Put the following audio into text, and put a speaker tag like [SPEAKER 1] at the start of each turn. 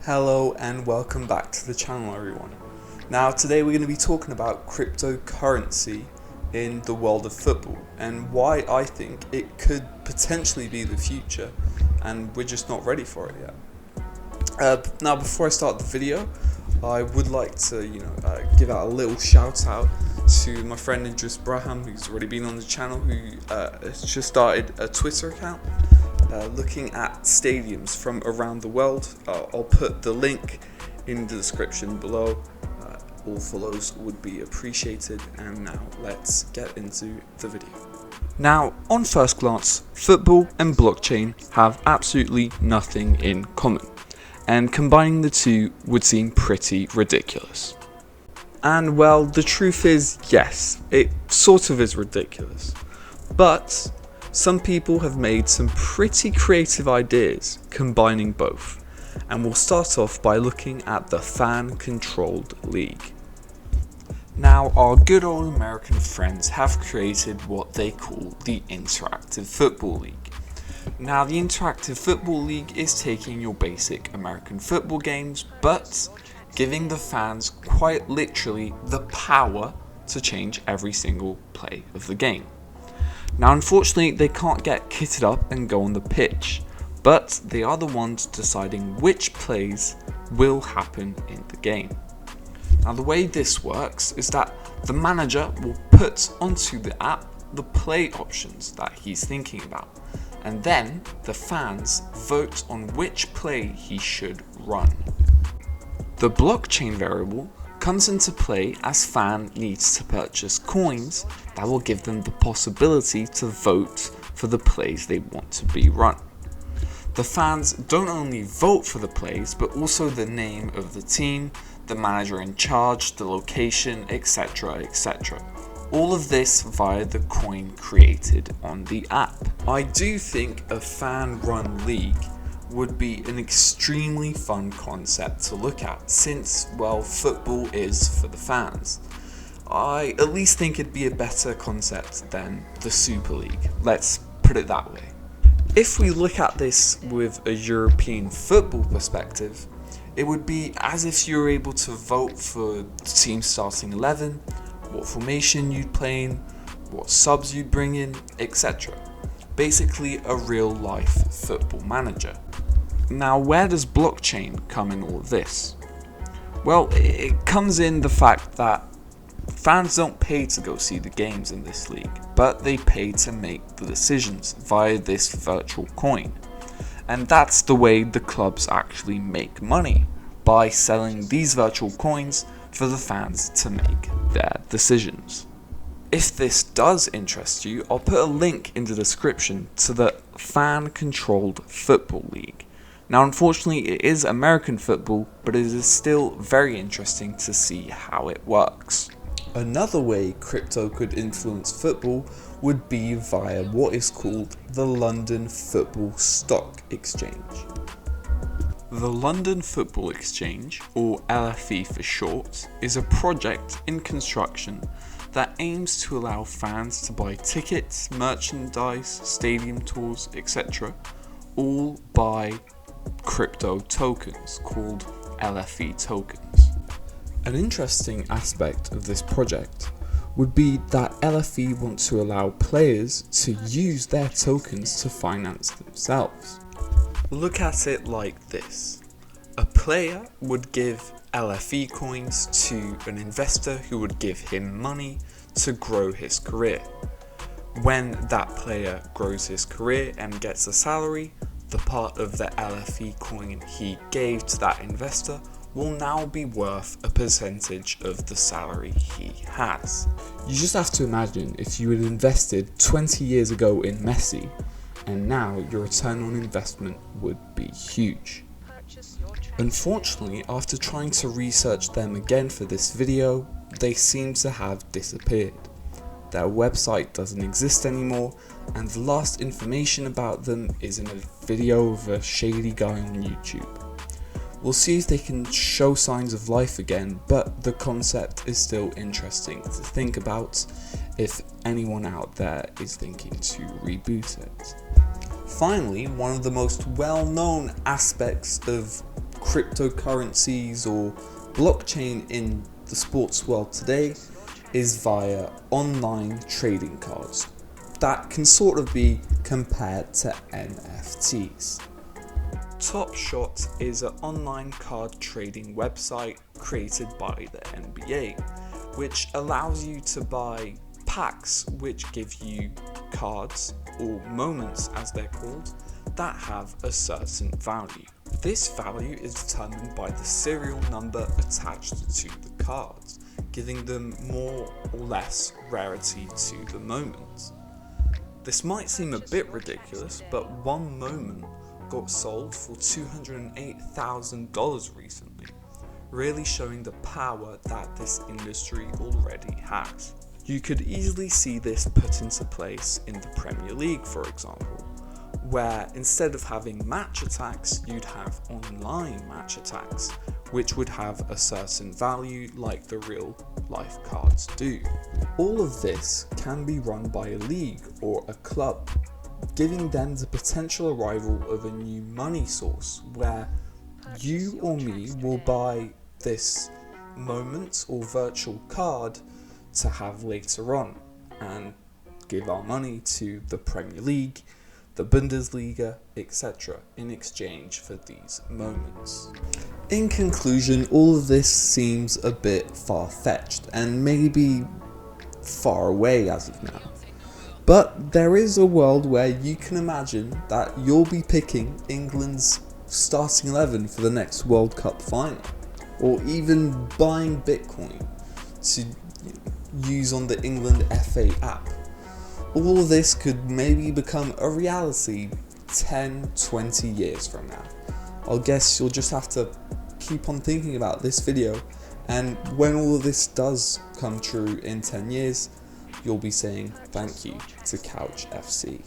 [SPEAKER 1] Hello and welcome back to the channel, everyone. Now today we're going to be talking about cryptocurrency in the world of football and why I think it could potentially be the future and we're just not ready for it yet. Now before I start the video, I would like to give out a little shout out to my friend Idris Braham, who's already been on the channel, who has just started a Twitter account looking at stadiums from around the world. I'll put the link in the description below. All follows would be appreciated, and now let's get into the video. Now, on first glance, football and blockchain have absolutely nothing in common, and combining the two would seem pretty ridiculous. And well, the truth is, yes, it sort of is ridiculous, but some people have made some pretty creative ideas combining both, and we'll start off by looking at the fan-controlled league. Now, our good old American friends have created what they call the Interactive Football League. Now, the Interactive Football League is taking your basic American football games, but giving the fans quite literally the power to change every single play of the game. Now, unfortunately, they can't get kitted up and go on the pitch, but they are the ones deciding which plays will happen in the game. Now, the way this works is that the manager will put onto the app the play options that he's thinking about, and then the fans vote on which play he should run. The blockchain variable comes into play as fan needs to purchase coins that will give them the possibility to vote for the plays they want to be run. The fans don't only vote for the plays, but also the name of the team, the manager in charge, the location, etc, etc. All of this via the coin created on the app. I do think a fan-run league would be an extremely fun concept to look at, since, well, football is for the fans. I at least think it'd be a better concept than the Super League, let's put it that way. If we look at this with a European football perspective, it would be as if you were able to vote for the team starting 11, what formation you'd play in, what subs you'd bring in, etc. Basically a real life football manager. Now, where does blockchain come in all of this? Well, it comes in the fact that fans don't pay to go see the games in this league, but they pay to make the decisions via this virtual coin. And that's the way the clubs actually make money, by selling these virtual coins for the fans to make their decisions. If this does interest you, I'll put a link in the description to the fan-controlled football league. Now, unfortunately, it is American football, but it is still very interesting to see how it works. Another way crypto could influence football would be via what is called the London Football Stock Exchange. The London Football Exchange, or LFE for short, is a project in construction that aims to allow fans to buy tickets, merchandise, stadium tours, etc., all by crypto tokens called LFE tokens. An interesting aspect of this project would be that LFE want to allow players to use their tokens to finance themselves. Look at it like this. A player would give LFE coins to an investor who would give him money to grow his career. When that player grows his career and gets a salary, the part of the LFE coin he gave to that investor will now be worth a percentage of the salary he has. You just have to imagine if you had invested 20 years ago in Messi, and now your return on investment would be huge. Unfortunately, after trying to research them again for this video, they seem to have disappeared. Their website doesn't exist anymore, and the last information about them is in a video of a shady guy on YouTube. We'll see if they can show signs of life again, but the concept is still interesting to think about if anyone out there is thinking to reboot it. Finally, one of the most well-known aspects of cryptocurrencies or blockchain in the sports world today is via online trading cards that can sort of be compared to NFTs. Topshots is an online card trading website created by the NBA, which allows you to buy packs which give you cards, or moments as they're called, that have a certain value. This value is determined by the serial number attached to the cards, giving them more or less rarity to the moment. This might seem a bit ridiculous, but one moment got sold for $208,000 recently, really showing the power that this industry already has. You could easily see this put into place in the Premier League, for example, where instead of having match attacks, you'd have online match attacks, which would have a certain value like the real life cards do. All of this can be run by a league or a club, giving them the potential arrival of a new money source where you or me will buy this moment or virtual card to have later on and give our money to the Premier League, the Bundesliga, etc. in exchange for these moments. In conclusion, all of this seems a bit far-fetched and maybe far away as of now. But there is a world where you can imagine that you'll be picking England's starting 11 for the next World Cup final, or even buying Bitcoin to use on the England FA app. All of this could maybe become a reality 10-20 years from now. I guess you'll just have to keep on thinking about this video, and when all of this does come true in 10 years, you'll be saying thank you to Couch FC.